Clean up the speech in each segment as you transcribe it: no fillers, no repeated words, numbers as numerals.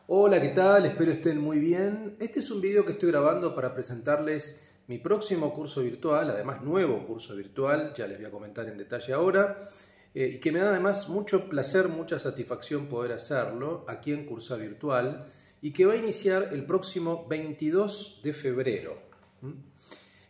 Hola, ¿qué tal? Espero estén muy bien. Este es un video que estoy grabando para presentarles mi próximo curso virtual, además nuevo curso virtual, ya les voy a comentar en detalle ahora, y que me da además mucho placer, mucha satisfacción poder hacerlo aquí en Cursa Virtual y que va a iniciar el próximo 22 de febrero.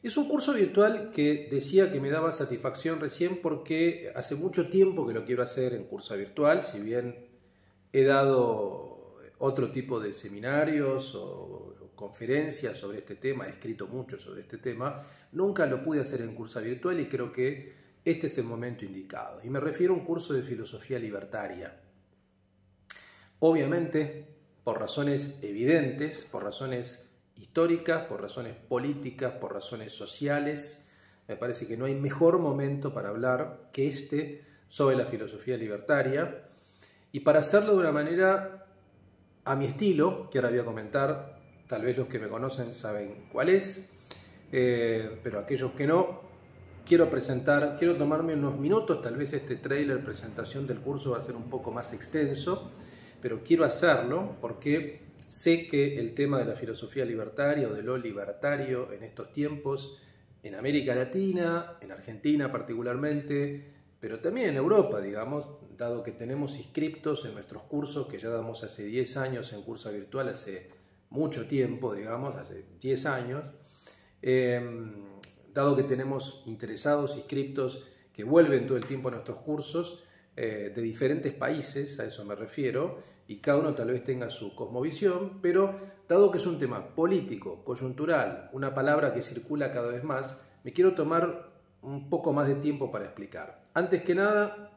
Es un curso virtual que decía que me daba satisfacción recién porque hace mucho tiempo que lo quiero hacer en Cursa Virtual, si bien he dado otro tipo de seminarios o conferencias sobre este tema, he escrito mucho sobre este tema, nunca lo pude hacer en Cursa Virtual y creo que este es el momento indicado. Y me refiero a un curso de filosofía libertaria. Obviamente, por razones evidentes, por razones históricas, por razones políticas, por razones sociales, me parece que no hay mejor momento para hablar que este sobre la filosofía libertaria y para hacerlo de una manera a mi estilo, que ahora voy a comentar, tal vez los que me conocen saben cuál es, pero aquellos que no, quiero tomarme unos minutos, tal vez este trailer presentación del curso va a ser un poco más extenso, pero quiero hacerlo porque sé que el tema de la filosofía libertaria o de lo libertario en estos tiempos, en América Latina, en Argentina particularmente, pero también en Europa, digamos, dado que tenemos inscriptos en nuestros cursos que ya damos hace 10 años en Cursa Virtual, hace mucho tiempo, digamos, hace 10 años, dado que tenemos interesados, inscriptos, que vuelven todo el tiempo a nuestros cursos, de diferentes países, a eso me refiero, y cada uno tal vez tenga su cosmovisión, pero dado que es un tema político, coyuntural, una palabra que circula cada vez más, me quiero tomar un poco más de tiempo para explicar. Antes que nada,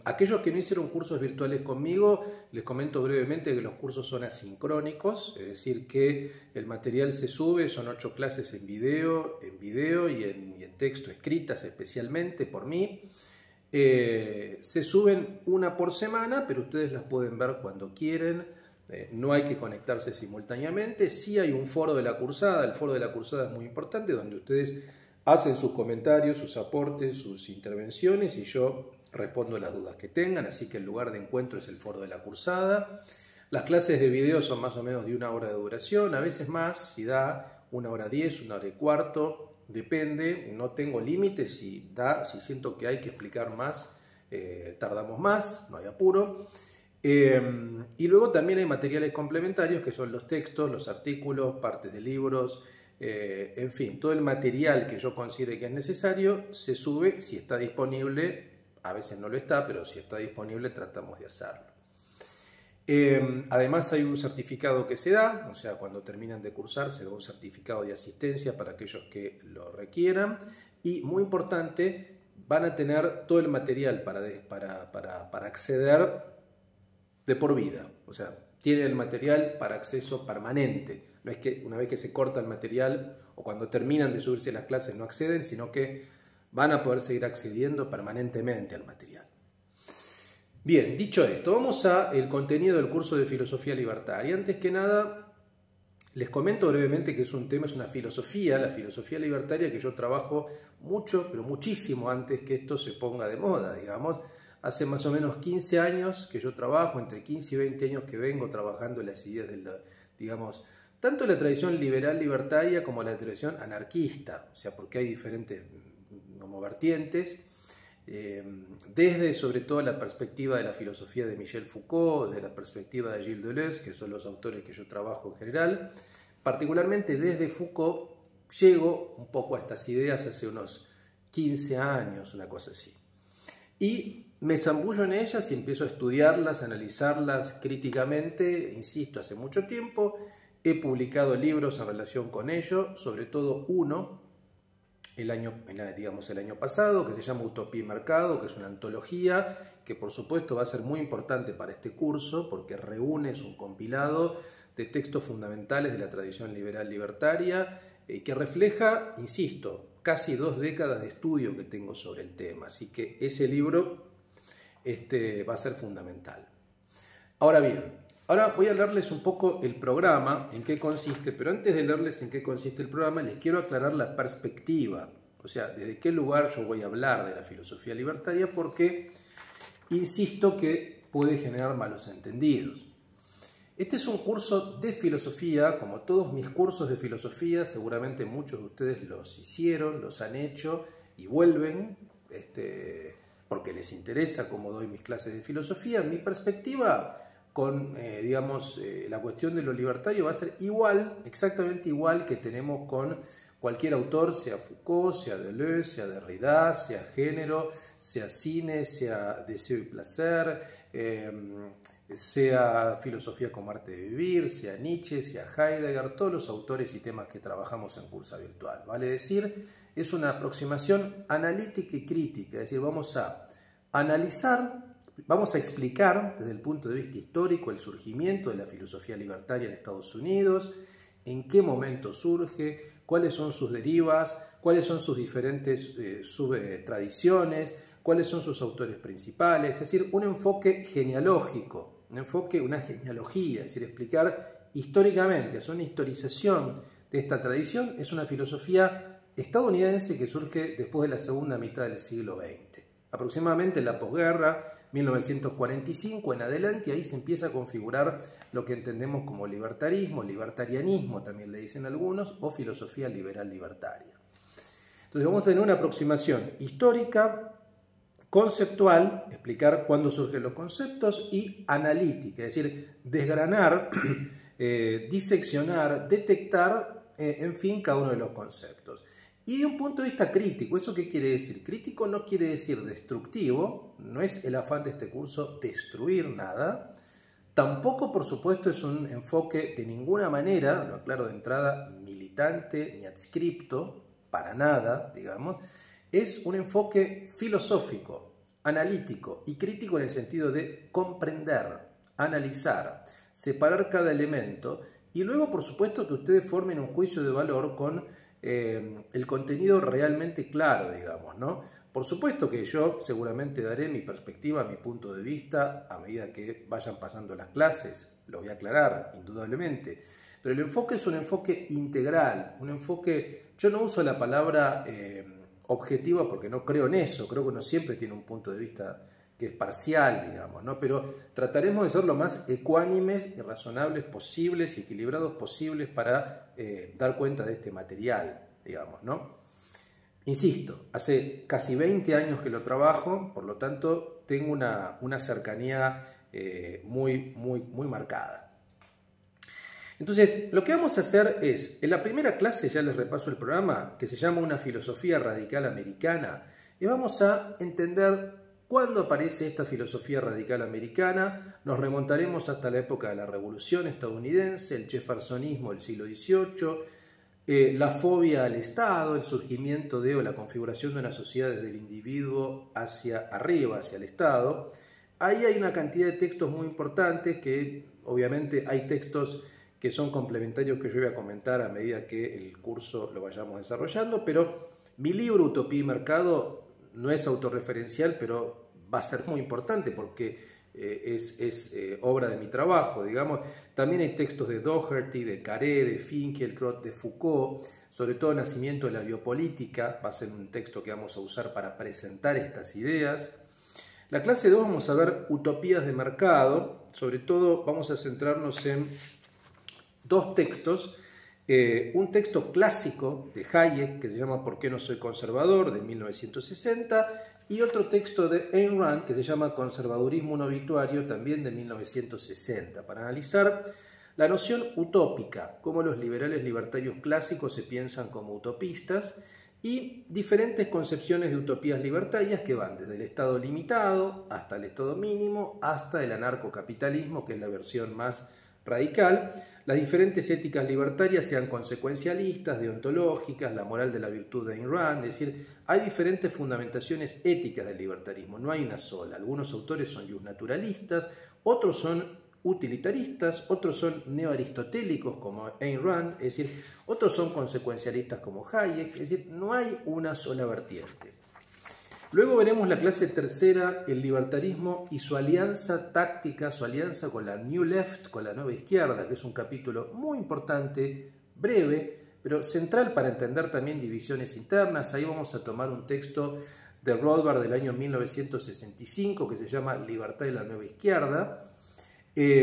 aquellos que no hicieron cursos virtuales conmigo, les comento brevemente que los cursos son asincrónicos, es decir, que el material se sube, son 8 clases en video y en texto escritas especialmente por mí. Se suben una por semana, pero ustedes las pueden ver cuando quieren, no hay que conectarse simultáneamente. Sí hay un foro de la cursada, el foro de la cursada es muy importante, donde ustedes hacen sus comentarios, sus aportes, sus intervenciones y yo respondo las dudas que tengan, así que el lugar de encuentro es el foro de la cursada. Las clases de video son más o menos de 1 hora de duración, a veces más, si da 1 hora 10, 1 hora y cuarto, depende, no tengo límites, si siento que hay que explicar más, tardamos más, no hay apuro. Y luego también hay materiales complementarios que son los textos, los artículos, partes de libros, en fin, todo el material que yo considere que es necesario se sube si está disponible, a veces no lo está, pero si está disponible tratamos de hacerlo. Además hay un certificado que se da, o sea, cuando terminan de cursar se da un certificado de asistencia para aquellos que lo requieran y muy importante, van a tener todo el material para acceder de por vida, o sea, tienen el material para acceso permanente. No es que una vez que se corta el material o cuando terminan de subirse las clases no acceden, sino que van a poder seguir accediendo permanentemente al material. Bien, dicho esto, vamos al contenido del curso de filosofía libertaria. Antes que nada, les comento brevemente que es un tema, es una filosofía, la filosofía libertaria que yo trabajo mucho, pero muchísimo antes que esto se ponga de moda, digamos. Hace más o menos 15 años que yo trabajo, entre 15 y 20 años que vengo trabajando en las ideas de la, digamos, tanto la tradición liberal libertaria como la tradición anarquista, o sea, porque hay diferentes como vertientes, desde sobre todo la perspectiva de la filosofía de Michel Foucault, de la perspectiva de Gilles Deleuze, que son los autores que yo trabajo en general, particularmente desde Foucault llego un poco a estas ideas hace unos 15 años, una cosa así. Y me zambullo en ellas y empiezo a estudiarlas, a analizarlas críticamente, insisto, hace mucho tiempo. He publicado libros en relación con ello, sobre todo uno, el año pasado, que se llama Utopía y Mercado, que es una antología que por supuesto va a ser muy importante para este curso, porque reúne, es un compilado de textos fundamentales de la tradición liberal libertaria, que refleja, insisto, casi 2 décadas de estudio que tengo sobre el tema, así que ese libro va a ser fundamental. Ahora bien, ahora voy a leerles un poco el programa, en qué consiste, pero antes de leerles en qué consiste el programa, les quiero aclarar la perspectiva, o sea, desde qué lugar yo voy a hablar de la filosofía libertaria, porque insisto que puede generar malos entendidos. Este es un curso de filosofía, como todos mis cursos de filosofía, seguramente muchos de ustedes los hicieron, los han hecho y vuelven, porque les interesa cómo doy mis clases de filosofía. Mi perspectiva con, la cuestión de lo libertario va a ser igual, exactamente igual que tenemos con cualquier autor, sea Foucault, sea Deleuze, sea Derrida, sea género, sea cine, sea deseo y placer, sea filosofía como arte de vivir, sea Nietzsche, sea Heidegger, todos los autores y temas que trabajamos en Cursa Virtual. Vale decir, es una aproximación analítica y crítica, es decir, vamos a analizar, vamos a explicar desde el punto de vista histórico el surgimiento de la filosofía libertaria en Estados Unidos, en qué momento surge, cuáles son sus derivas, cuáles son sus diferentes subtradiciones, cuáles son sus autores principales, es decir, un enfoque genealógico, una genealogía, es decir, explicar históricamente, hacer una historización de esta tradición. Es una filosofía estadounidense que surge después de la segunda mitad del siglo XX, aproximadamente en la posguerra, 1945 en adelante. Ahí se empieza a configurar lo que entendemos como libertarismo, libertarianismo también le dicen algunos, o filosofía liberal libertaria. Entonces vamos a tener una aproximación histórica, conceptual, explicar cuándo surgen los conceptos, y analítica, es decir, desgranar, diseccionar, detectar, en fin, cada uno de los conceptos. Y de un punto de vista crítico, ¿eso qué quiere decir? Crítico no quiere decir destructivo, no es el afán de este curso destruir nada, tampoco, por supuesto, es un enfoque de ninguna manera, lo aclaro de entrada, militante ni adscripto, para nada, digamos. Es un enfoque filosófico, analítico y crítico en el sentido de comprender, analizar, separar cada elemento y luego, por supuesto, que ustedes formen un juicio de valor con el contenido realmente claro, digamos, ¿no? Por supuesto que yo seguramente daré mi perspectiva, mi punto de vista a medida que vayan pasando las clases, lo voy a aclarar, indudablemente. Pero el enfoque es un enfoque integral, un enfoque, yo no uso la palabra objetiva porque no creo en eso, creo que uno siempre tiene un punto de vista que es parcial, digamos, ¿no? Pero trataremos de ser lo más ecuánimes y razonables posibles y equilibrados posibles para dar cuenta de este material, digamos, ¿no? Insisto, hace casi 20 años que lo trabajo, por lo tanto tengo una cercanía muy marcada. Entonces, lo que vamos a hacer es, en la primera clase, ya les repaso el programa, que se llama Una filosofía radical americana, y vamos a entender cuándo aparece esta filosofía radical americana. Nos remontaremos hasta la época de la Revolución estadounidense, el jeffersonismo del siglo XVIII, la fobia al Estado, el surgimiento o la configuración de una sociedad desde el individuo hacia arriba, hacia el Estado. Ahí hay una cantidad de textos muy importantes que, obviamente, hay textos que son complementarios que yo voy a comentar a medida que el curso lo vayamos desarrollando, pero mi libro Utopía y Mercado no es autorreferencial, pero va a ser muy importante porque es obra de mi trabajo, digamos. También hay textos de Doherty, de Carré, de Finkielkraut, de Foucault, sobre todo Nacimiento de la biopolítica, va a ser un texto que vamos a usar para presentar estas ideas. La clase 2 vamos a ver utopías de mercado, sobre todo vamos a centrarnos en dos textos, un texto clásico de Hayek que se llama ¿Por qué no soy conservador?, de 1960, y otro texto de Ayn Rand que se llama Conservadurismo un obituario, también de 1960, para analizar la noción utópica, cómo los liberales libertarios clásicos se piensan como utopistas, y diferentes concepciones de utopías libertarias que van desde el Estado limitado hasta el Estado mínimo, hasta el anarcocapitalismo, que es la versión más radical. Las diferentes éticas libertarias, sean consecuencialistas, deontológicas, la moral de la virtud de Ayn Rand, es decir, hay diferentes fundamentaciones éticas del libertarismo, no hay una sola. Algunos autores son naturalistas, otros son utilitaristas, otros son neoaristotélicos como Ayn Rand, es decir, otros son consecuencialistas como Hayek, es decir, no hay una sola vertiente. Luego veremos la clase tercera, el libertarismo y su alianza táctica, su alianza con la New Left, con la nueva izquierda, que es un capítulo muy importante, breve, pero central para entender también divisiones internas. Ahí vamos a tomar un texto de Rothbard del año 1965 que se llama Libertad y la Nueva Izquierda.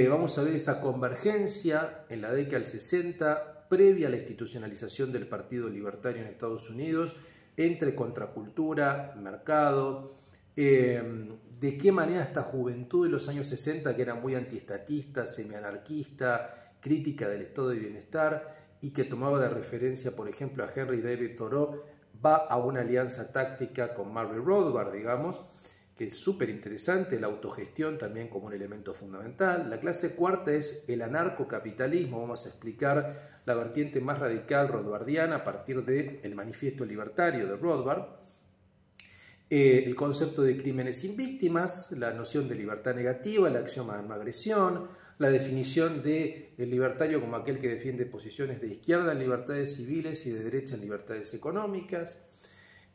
Vamos a ver esa convergencia en la década del 60, previa a la institucionalización del Partido Libertario en Estados Unidos, entre contracultura, mercado, de qué manera esta juventud de los años 60, que era muy antiestatista, semianarquista, crítica del estado de bienestar y que tomaba de referencia, por ejemplo, a Henry David Thoreau, va a una alianza táctica con Murray Rothbard, digamos, que es súper interesante, la autogestión también como un elemento fundamental. La clase cuarta es el anarcocapitalismo, vamos a explicar la vertiente más radical rothbardiana a partir del Manifiesto Libertario de Rothbard. El concepto de crímenes sin víctimas, la noción de libertad negativa, el axioma de no agresión, la definición del libertario como aquel que defiende posiciones de izquierda en libertades civiles y de derecha en libertades económicas.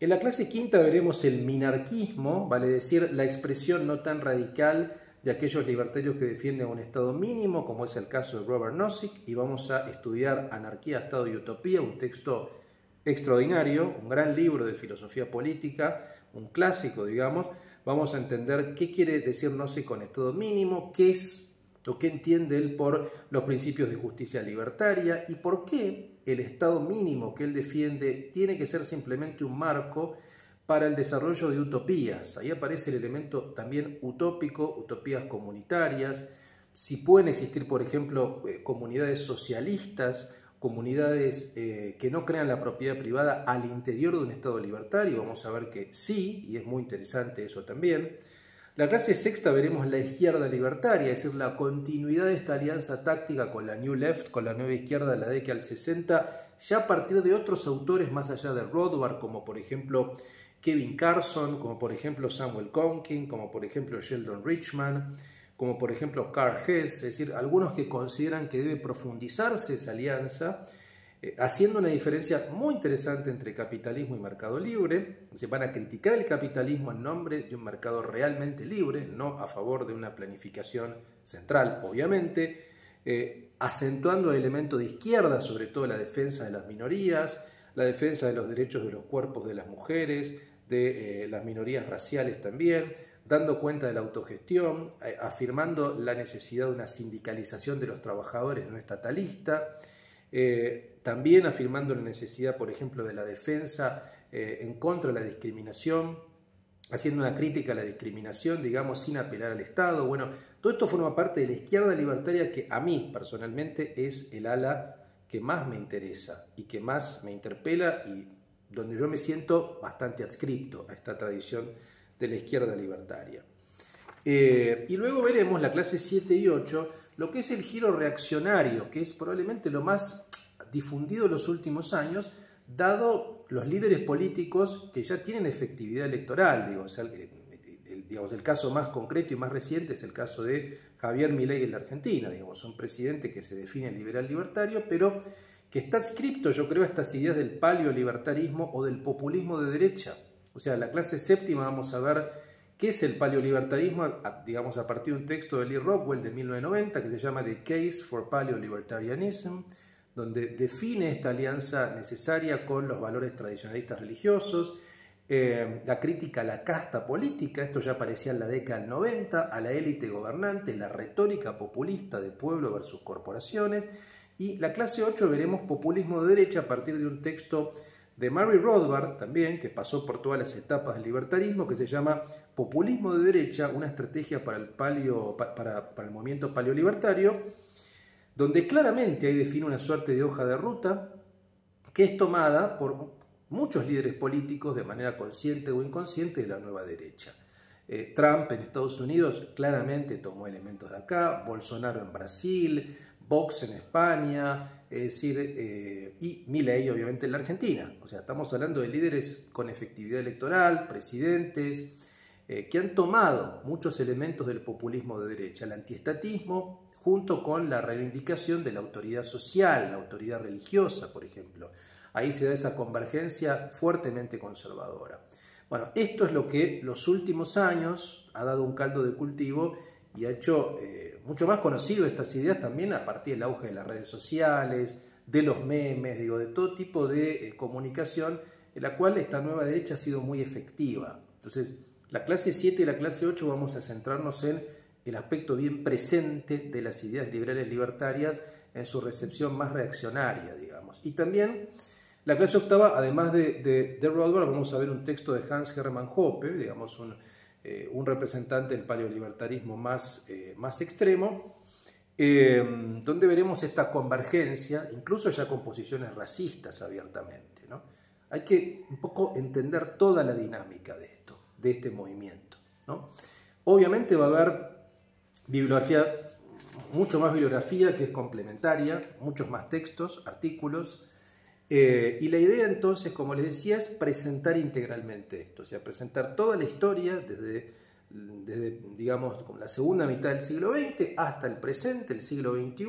En la clase quinta veremos el minarquismo, vale decir, la expresión no tan radical de aquellos libertarios que defienden un Estado mínimo, como es el caso de Robert Nozick, y vamos a estudiar Anarquía, Estado y Utopía, un texto extraordinario, un gran libro de filosofía política, un clásico, digamos. Vamos a entender qué quiere decir Nozick con Estado mínimo, qué es o qué entiende él por los principios de justicia libertaria y por qué el Estado mínimo que él defiende tiene que ser simplemente un marco para el desarrollo de utopías. Ahí aparece el elemento también utópico, utopías comunitarias, si pueden existir, por ejemplo, comunidades socialistas, comunidades que no crean la propiedad privada al interior de un Estado libertario. Vamos a ver que sí, y es muy interesante eso también. La clase sexta veremos la izquierda libertaria, es decir, la continuidad de esta alianza táctica con la New Left, con la nueva izquierda de la década del 60, ya a partir de otros autores más allá de Rothbard, como por ejemplo Kevin Carson, como por ejemplo Samuel Conkin, como por ejemplo Sheldon Richman, como por ejemplo Carl Hess, es decir, algunos que consideran que debe profundizarse esa alianza, haciendo una diferencia muy interesante entre capitalismo y mercado libre. Se van a criticar el capitalismo en nombre de un mercado realmente libre, no a favor de una planificación central, obviamente, acentuando el elemento de izquierda, sobre todo la defensa de las minorías, la defensa de los derechos de los cuerpos de las mujeres, de las minorías raciales también, dando cuenta de la autogestión, afirmando la necesidad de una sindicalización de los trabajadores no estatalista, también afirmando la necesidad, por ejemplo, de la defensa en contra de la discriminación, haciendo una crítica a la discriminación, digamos, sin apelar al Estado. Bueno, todo esto forma parte de la izquierda libertaria que a mí, personalmente, es el ala que más me interesa y que más me interpela y donde yo me siento bastante adscripto a esta tradición de la izquierda libertaria. Y luego veremos la clase 7 y 8, lo que es el giro reaccionario, que es probablemente lo más difundido en los últimos años, dado los líderes políticos que ya tienen efectividad electoral. Digo, o sea, el caso más concreto y más reciente es el caso de Javier Milei en la Argentina. Digamos, un presidente que se define liberal libertario, pero que está adscripto, yo creo, a estas ideas del paleolibertarismo o del populismo de derecha. O sea, en la clase séptima vamos a ver qué es el paleolibertarismo, digamos, a partir de un texto de Lee Rockwell de 1990 que se llama The Case for Paleolibertarianism, donde define esta alianza necesaria con los valores tradicionalistas religiosos, la crítica a la casta política, esto ya aparecía en la década del 90, a la élite gobernante, la retórica populista de pueblo versus corporaciones, y la clase 8 veremos populismo de derecha a partir de un texto de Murray Rothbard también, que pasó por todas las etapas del libertarismo, que se llama Populismo de Derecha, una estrategia para el movimiento paleolibertario, donde claramente ahí define una suerte de hoja de ruta que es tomada por muchos líderes políticos de manera consciente o inconsciente de la nueva derecha. Trump en Estados Unidos claramente tomó elementos de acá, Bolsonaro en Brasil, Vox en España, es decir, y Milei obviamente en la Argentina. O sea, estamos hablando de líderes con efectividad electoral, presidentes, que han tomado muchos elementos del populismo de derecha, el antiestatismo, junto con la reivindicación de la autoridad social, la autoridad religiosa, por ejemplo. Ahí se da esa convergencia fuertemente conservadora. Bueno, esto es lo que los últimos años ha dado un caldo de cultivo y ha hecho mucho más conocido estas ideas también a partir del auge de las redes sociales, de los memes, digo, de todo tipo de comunicación, en la cual esta nueva derecha ha sido muy efectiva. Entonces, la clase 7 y la clase 8 vamos a centrarnos en el aspecto bien presente de las ideas liberales libertarias en su recepción más reaccionaria, digamos. Y también la clase octava, además de Rothbard, vamos a ver un texto de Hans Hermann Hoppe, digamos un representante del paleolibertarismo más extremo, donde veremos esta convergencia, incluso ya con posiciones racistas abiertamente, ¿no? Hay que un poco entender toda la dinámica de esto, de este movimiento, ¿no? Obviamente va a haber bibliografía, mucho más bibliografía que es complementaria, muchos más textos, artículos, y la idea entonces, como les decía, es presentar integralmente esto, o sea, presentar toda la historia desde digamos, la segunda mitad del siglo XX hasta el presente, el siglo XXI,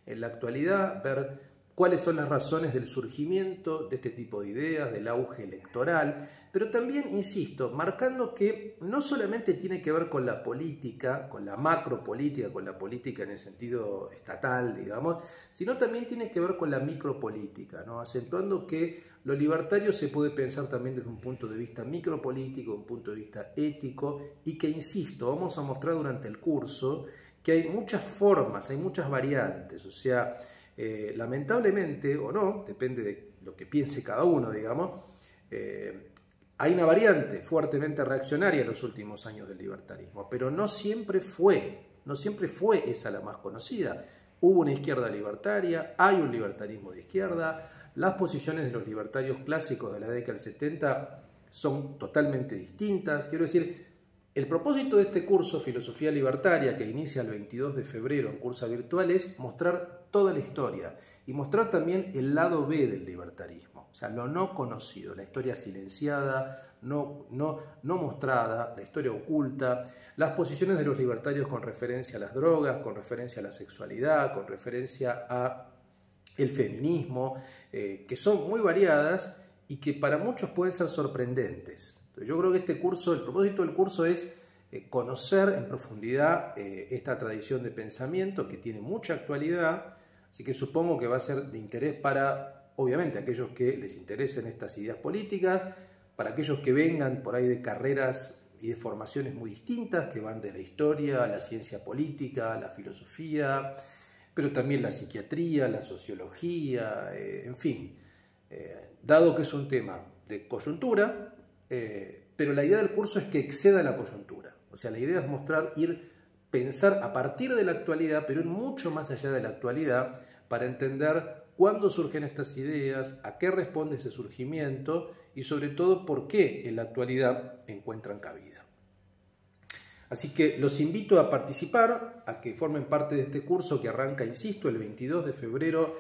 en la actualidad, ver cuáles son las razones del surgimiento de este tipo de ideas, del auge electoral, pero también, insisto, marcando que no solamente tiene que ver con la política, con la macropolítica, con la política en el sentido estatal, digamos, sino también tiene que ver con la micropolítica, ¿no? Acentuando que lo libertario se puede pensar también desde un punto de vista micropolítico, un punto de vista ético, y que, insisto, vamos a mostrar durante el curso que hay muchas formas, hay muchas variantes, o sea, lamentablemente o no, depende de lo que piense cada uno, digamos, hay una variante fuertemente reaccionaria en los últimos años del libertarismo, pero no siempre fue esa la más conocida. Hubo una izquierda libertaria, hay un libertarismo de izquierda, las posiciones de los libertarios clásicos de la década del 70 son totalmente distintas. Quiero decir, el propósito de este curso, Filosofía Libertaria, que inicia el 22 de febrero en Cursa Virtual, es mostrar toda la historia y mostrar también el lado B del libertarismo, o sea, lo no conocido, la historia silenciada, no mostrada, la historia oculta, las posiciones de los libertarios con referencia a las drogas, con referencia a la sexualidad, con referencia a el feminismo, que son muy variadas y que para muchos pueden ser sorprendentes. Entonces, yo creo que este curso, el propósito del curso es conocer en profundidad esta tradición de pensamiento que tiene mucha actualidad, así que supongo que va a ser de interés para, obviamente, aquellos que les interesen estas ideas políticas, para aquellos que vengan por ahí de carreras y de formaciones muy distintas, que van de la historia, la ciencia política, la filosofía, pero también la psiquiatría, la sociología, en fin, dado que es un tema de coyuntura, pero la idea del curso es que exceda la coyuntura, o sea, la idea es pensar a partir de la actualidad, pero mucho más allá de la actualidad, para entender cuándo surgen estas ideas, a qué responde ese surgimiento y sobre todo por qué en la actualidad encuentran cabida. Así que los invito a participar, a que formen parte de este curso que arranca, insisto, el 22 de febrero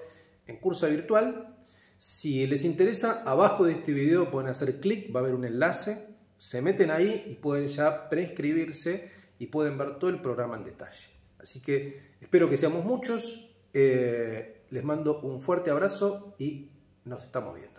en Cursa Virtual. Si les interesa, abajo de este video pueden hacer clic, va a haber un enlace, se meten ahí y pueden ya preinscribirse y pueden ver todo el programa en detalle. Así que espero que seamos muchos, les mando un fuerte abrazo y nos estamos viendo.